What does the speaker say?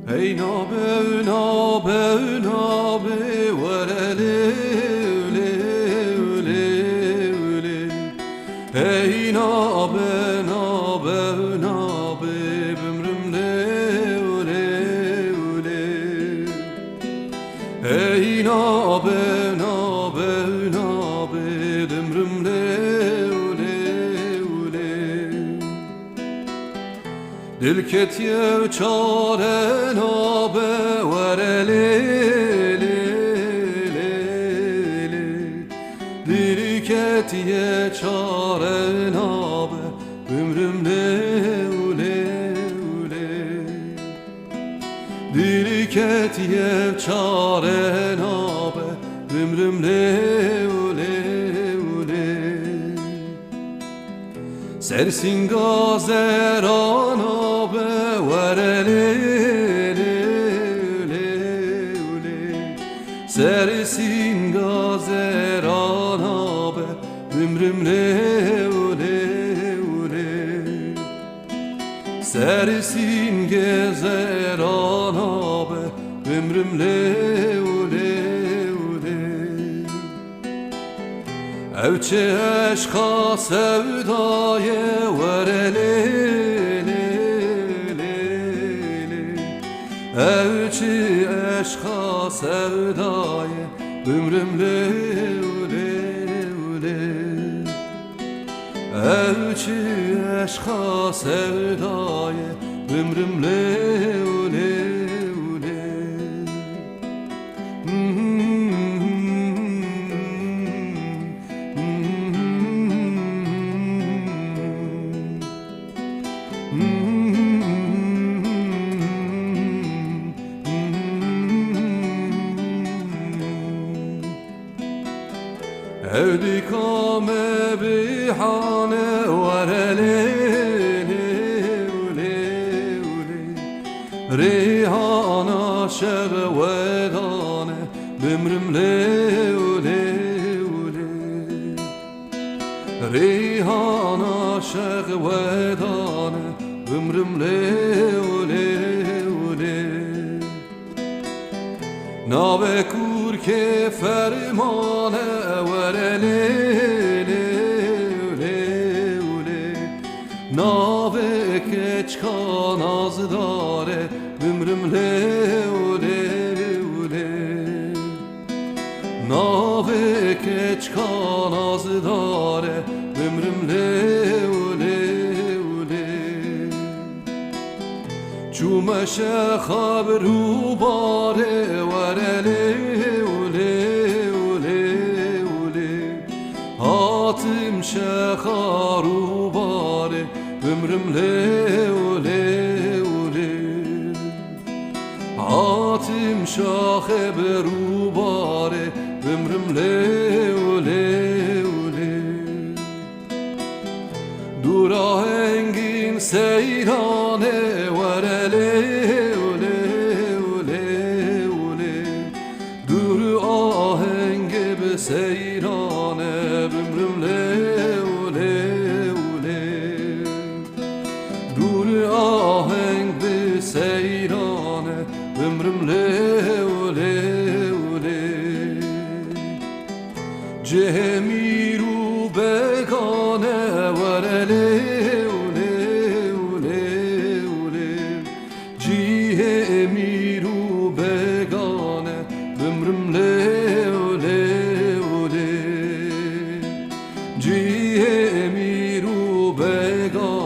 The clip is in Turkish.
Hey nabe nabe nabe verele ule ule ule. Hey nabe nabe nabe ömrümde ule ule. Hey nabe nabe nabe ömrümde ule ule. Dil ketiye çare nabe verele le le le. Dil ketiye çare nabe ömrümde ule ule. Dil ketiye çare nabe ömrümde ule ule. Sersin gazerana be verele le le le. Sersin gazerana be ömrümle ule ule. Sersin gezerana be ömrümle ule ule. Evçe eşka sevdaye verele le le le. Evçe eşka sevdaye ömrümle ule ule. Evçe eşka sevdaye ömrümle ule ule. Evdikame bihane verele le ule ule. Rihana şervedane ömrümle ule ule. Rihana şervedane ömrümle ule ule. Nabe kur ke fermane verele le ule ule. Nabe keçka nazdare ömrümle ule ule. Nabe keçka nazdare ömrümle ule ule. Çumeşe habru bare verele ule ule ule. Hatim şeharu bare ömrümle ule ule. Hatim şahebru bare ömrümle ule ule. Dura engin seyrane verele ule ule ule. Dur ahenge be seyrane ömrümle ule ule. Dur aheng be seyrane ömrümle ule ule. Cemiru begane verele ule ule ule. Cemiru begane ömrümle ule ule. Cemiru begane